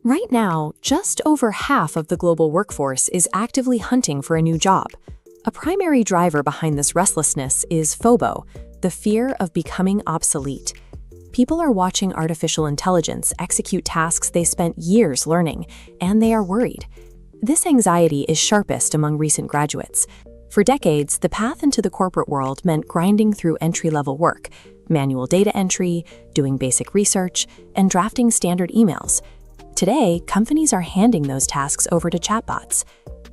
Right now, just over half of the global workforce is actively hunting for a new job. A primary driver behind this restlessness is FOBO, the fear of becoming obsolete. People are watching artificial intelligence execute tasks they spent years learning, and they are worried. This anxiety is sharpest among recent graduates. For decades, the path into the corporate world meant grinding through entry-level work, manual data entry, doing basic research, and drafting standard emails. Today, companies are handing those tasks over to chatbots.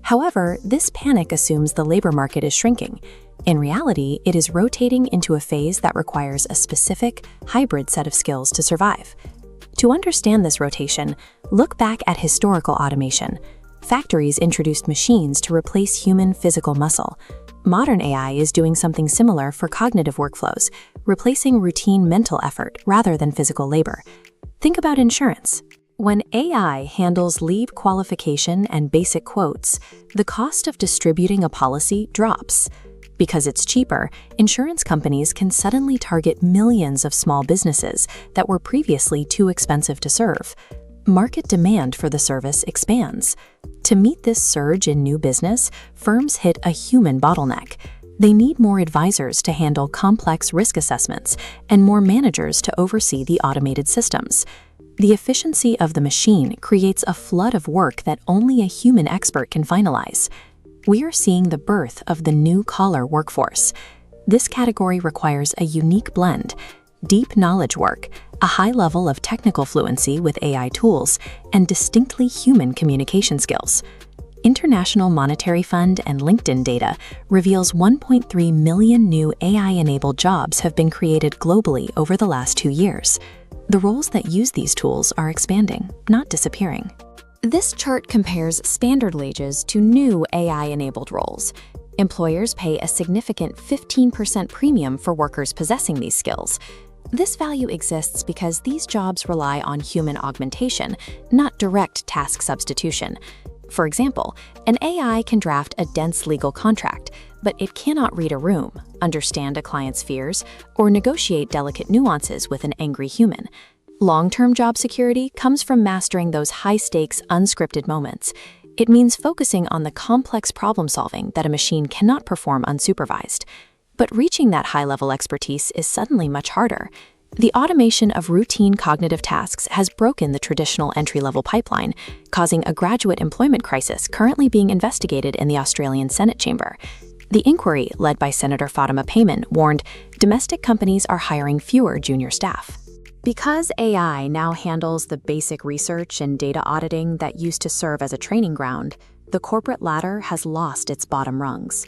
However, this panic assumes the labor market is shrinking. In reality, it is rotating into a phase that requires a specific, hybrid set of skills to survive. To understand this rotation, look back at historical automation. Factories introduced machines to replace human physical muscle. Modern AI is doing something similar for cognitive workflows, replacing routine mental effort rather than physical labor. Think about insurance. When AI handles leave qualification and basic quotes, the cost of distributing a policy drops. Because it's cheaper, insurance companies can suddenly target millions of small businesses that were previously too expensive to serve. Market demand for the service expands. To meet this surge in new business, firms hit a human bottleneck. They need more advisors to handle complex risk assessments and more managers to oversee the automated systems. The efficiency of the machine creates a flood of work that only a human expert can finalize. We are seeing the birth of the new-collar workforce. This category requires a unique blend: deep knowledge work, a high level of technical fluency with AI tools, and distinctly human communication skills. International Monetary Fund and LinkedIn data reveals 1.3 million new AI-enabled jobs have been created globally over the last 2 years. The roles that use these tools are expanding, not disappearing. This chart compares standard wages to new AI-enabled roles. Employers pay a significant 15% premium for workers possessing these skills. This value exists because these jobs rely on human augmentation, not direct task substitution. For example, an AI can draft a dense legal contract, but it cannot read a room, understand a client's fears, or negotiate delicate nuances with an angry human. Long-term job security comes from mastering those high-stakes, unscripted moments. It means focusing on the complex problem-solving that a machine cannot perform unsupervised. But reaching that high-level expertise is suddenly much harder. The automation of routine cognitive tasks has broken the traditional entry-level pipeline, causing a graduate employment crisis currently being investigated in the Australian Senate chamber. The inquiry, led by Senator Fatima Payman, warned domestic companies are hiring fewer junior staff. Because AI now handles the basic research and data auditing that used to serve as a training ground, the corporate ladder has lost its bottom rungs.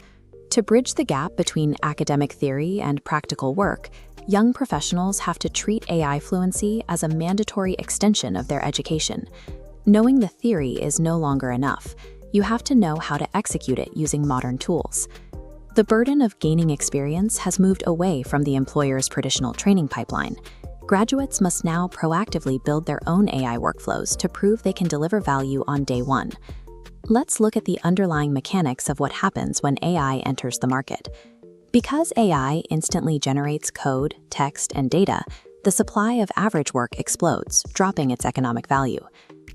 To bridge the gap between academic theory and practical work, young professionals have to treat AI fluency as a mandatory extension of their education. Knowing the theory is no longer enough. You have to know how to execute it using modern tools. The burden of gaining experience has moved away from the employer's traditional training pipeline. Graduates must now proactively build their own AI workflows to prove they can deliver value on day one. Let's look at the underlying mechanics of what happens when AI enters the market. Because AI instantly generates code, text, and data, the supply of average work explodes, dropping its economic value.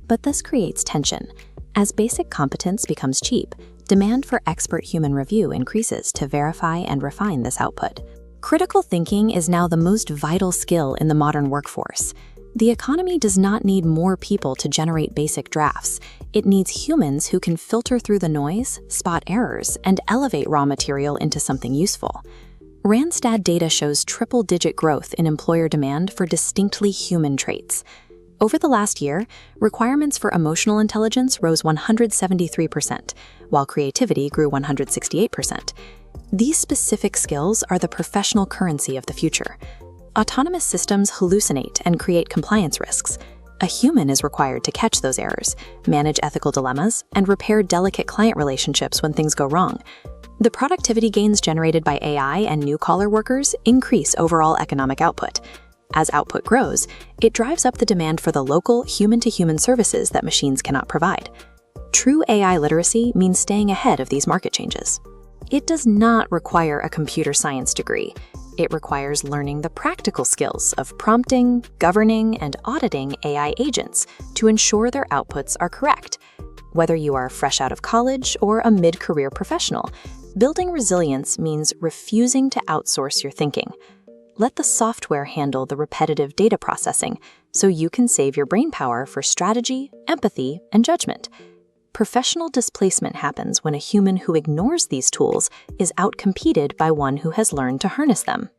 But this creates tension. As basic competence becomes cheap, demand for expert human review increases to verify and refine this output. Critical thinking is now the most vital skill in the modern workforce. The economy does not need more people to generate basic drafts. It needs humans who can filter through the noise, spot errors, and elevate raw material into something useful. Randstad data shows triple-digit growth in employer demand for distinctly human traits. Over the last year, requirements for emotional intelligence rose 173%, while creativity grew 168%. These specific skills are the professional currency of the future. Autonomous systems hallucinate and create compliance risks. A human is required to catch those errors, manage ethical dilemmas, and repair delicate client relationships when things go wrong. The productivity gains generated by AI and new-collar workers increase overall economic output. As output grows, it drives up the demand for the local human-to-human services that machines cannot provide. True AI literacy means staying ahead of these market changes. It does not require a computer science degree. It requires learning the practical skills of prompting, governing, and auditing AI agents to ensure their outputs are correct. Whether you are fresh out of college or a mid-career professional, building resilience means refusing to outsource your thinking. Let the software handle the repetitive data processing so you can save your brainpower for strategy, empathy, and judgment. Professional displacement happens when a human who ignores these tools is outcompeted by one who has learned to harness them.